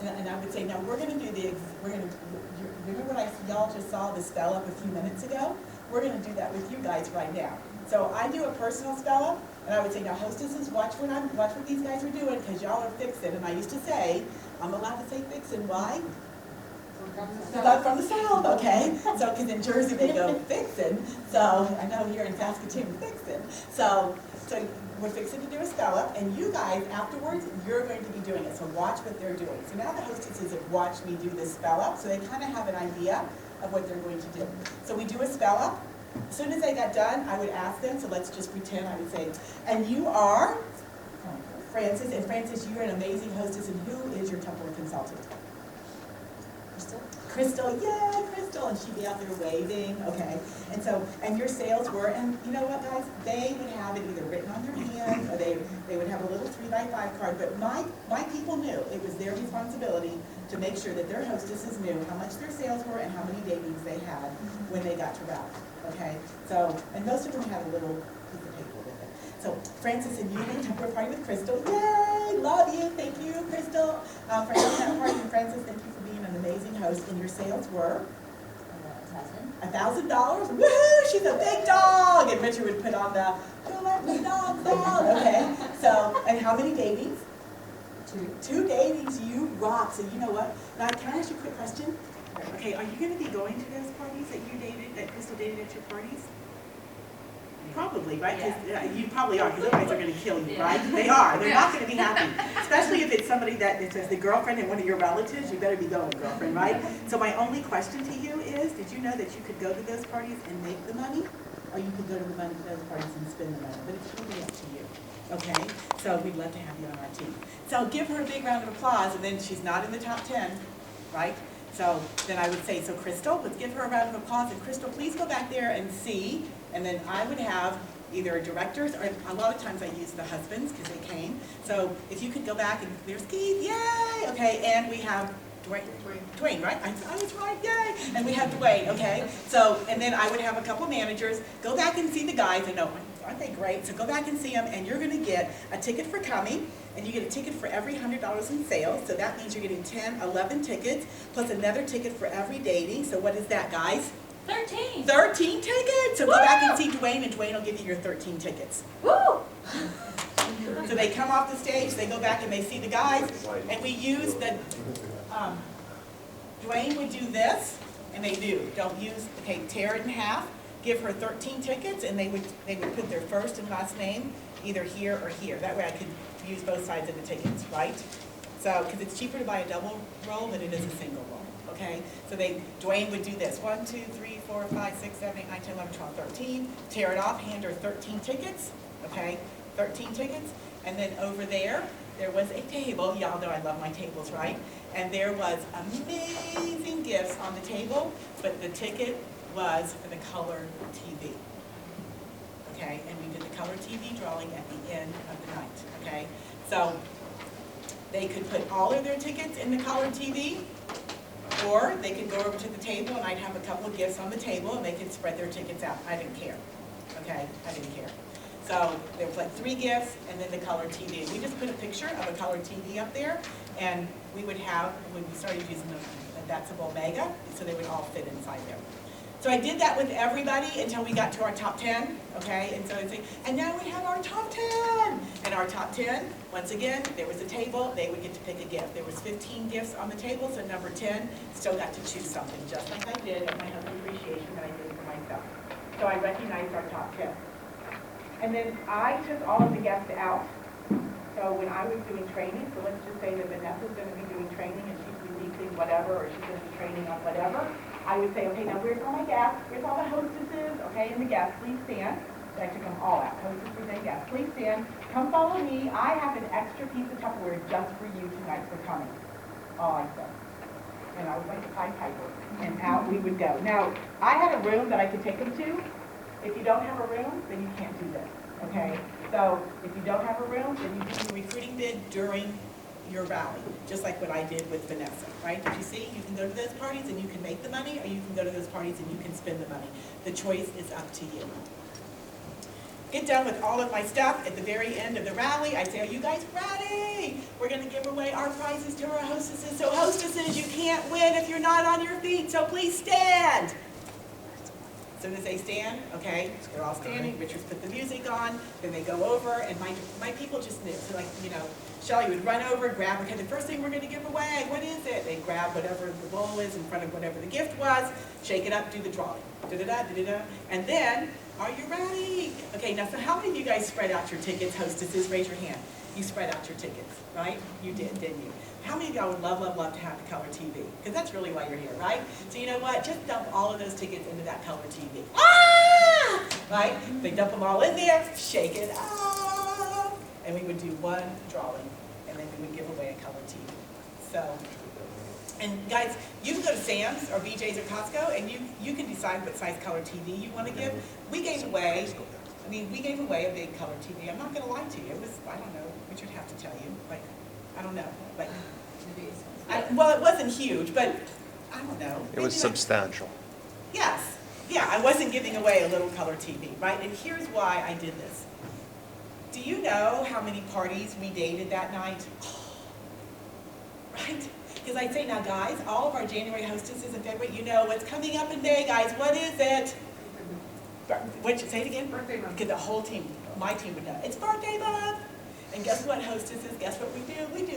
And I would say, now we're going to do remember what y'all just saw the spell up a few minutes ago? We're going to do that with you guys right now. So I do a personal spell up, and I would say, now hostesses, watch what these guys are doing, because y'all are fixin'. And I used to say, I'm allowed to say fixin', why? Because I'm from the South, okay? So, because in Jersey they go fixin', so I know here in Saskatoon, fixin'. So we're fixing to do a spell up, and you guys, afterwards, you're going to be doing it. So watch what they're doing. So now the hostesses have watched me do this spell up, so they kind of have an idea of what they're going to do. So we do a spell up. As soon as they got done, I would ask them, so let's just pretend, I would say, and you are Frances, and Frances, you're an amazing hostess, and who is your Tupperware consultant? Crystal, yay, Crystal, and she'd be out there waving, okay. And so, and your sales were, and you know what, guys, they would have it either written on their hand, or they would have a little 3x5 card, but my people knew it was their responsibility to make sure that their hostesses knew how much their sales were and how many datings they had when they got to rally, okay. So, and most of them had a little piece of paper with it. So, Frances and you did Tupperware party with Crystal, yay, love you, thank you, Crystal, for having that party, and Frances, thank you for being an amazing host, and your sales were? $1,000. Woohoo! She's a big dog! And Richard would put on the "Who let the dogs out?" Okay. So, and how many datings? Two datings. You rock. So you know what? Now, can I ask you a quick question? Okay, are you going to be going to those parties that Crystal dated at your parties? Probably, right? Yeah. You probably are, because otherwise they're going to kill you, right? They are. They're not going to be happy. Especially if it's somebody that says the girlfriend and one of your relatives, you better be going, girlfriend, right? So my only question to you is, did you know that you could go to those parties and make the money? Or you could go to those parties and spend the money? But it's really up to you. Okay? So we'd love to have you on our team. So give her a big round of applause, and then she's not in the top 10, right? So then I would say, so Crystal, let's give her a round of applause. And Crystal, please go back there and see. And then I would have either directors, or a lot of times I use the husbands because they came. So if you could go back, and there's Keith, yay! Okay, and we have Dwayne, right? I was right, yay! And we have Dwayne, okay? So, and then I would have a couple managers. Go back and see the guys. I know, aren't they great? So go back and see them, and you're going to get a ticket for coming, and you get a ticket for every $100 in sales. So that means you're getting 10, 11 tickets, plus another ticket for every dating. So what is that, guys? 13. 13 tickets! So go back and see Dwayne, and Dwayne will give you your 13 tickets. Woo! So they come off the stage, they go back and they see the guys, and we use the, Dwayne would do this, and they do. Don't use, okay, tear it in half, give her 13 tickets, and they would put their first and last name either here or here. That way I could use both sides of the tickets, right? So, because it's cheaper to buy a double roll than it is a single roll. Okay, so Dwayne would do this. 1, 2, 3, 4, 5, 6, 7, 8, 9, 10, 11, 12, 13. Tear it off, hand her 13 tickets. Okay, 13 tickets. And then over there was a table. Y'all know I love my tables, right? And there was amazing gifts on the table, but the ticket was for the color TV. Okay, and we did the color TV drawing at the end of the night. Okay, so they could put all of their tickets in the color TV, or they could go over to the table, and I'd have a couple of gifts on the table, and they could spread their tickets out. I didn't care. Okay, I didn't care. So there was like 3 gifts, and then the color TV. And we just put a picture of a color TV up there, and we would have, when we started using the Decibel Mega, so they would all fit inside there. So I did that with everybody until we got to our top 10, okay? And so I'd say, and now we have our top 10. And our top 10, once again, there was a table, they would get to pick a gift. There was 15 gifts on the table, so number 10 still got to choose something, just like I did at my husband appreciation that I did for myself. So I recognized our top 10. And then I took all of the guests out. So when I was doing training, so let's just say that Vanessa's going to be doing training and she's releasing whatever, or she's going to be training on whatever, I would say, okay, now where's all my guests? Where's all the hostesses? Okay, and the guests, please stand. So I took them all out. Hostesses and guests, please stand. Come follow me. I have an extra piece of Tupperware just for you tonight for coming. All I said. And I was like a Pied Piper. And out we would go. Now, I had a room that I could take them to. If you don't have a room, then you can't do this. Okay? So if you don't have a room, then you do your recruiting bid during your rally, just like what I did with Vanessa, right? Did you see? You can go to those parties and you can make the money, or you can go to those parties and you can spend the money. The choice is up to you. Get done with all of my stuff. At the very end of the rally, I say, are you guys ready? we're going to give away our prizes to our hostesses. So hostesses, you can't win if you're not on your feet, so please stand. As soon as they stand, okay, they're all standing, Richard's put the music on, then they go over, and my people just knew. So like, you know, Shelly would run over, grab, okay, the first thing we're going to give away, what is it? They grab whatever the bowl is in front of whatever the gift was, shake it up, do the drawing. Da-da-da, da-da-da. And then, are you ready? Okay, now, so how many of you guys spread out your tickets, hostesses? Raise your hand. You spread out your tickets, right? You did, didn't you? How many of y'all would love, love, love to have the color TV? Because that's really why you're here, right? So you know what? Just dump all of those tickets into that color TV. Ah! Right? They dump them all in there, shake it up, and we would do one drawing, and then we would give away a color TV. So, and guys, you can go to Sam's or BJ's or Costco, and you can decide what size color TV you want to give. We gave away, we gave away a big color TV. I'm not going to lie to you. It was, I don't know, Richard have to tell you, like, I don't know, like, well, it wasn't huge, but I don't know. It was substantial. Yes. Yeah, I wasn't giving away a little color TV, right? And here's why I did this. Do you know how many parties we dated that night? Right? Because I'd say, now guys, all of our January hostesses in February, you know what's coming up in May, guys. What is it? What, say it again? Birthday month. Because the whole team, my team would know. It's birthday month. And guess what, hostesses? Guess what we do? We do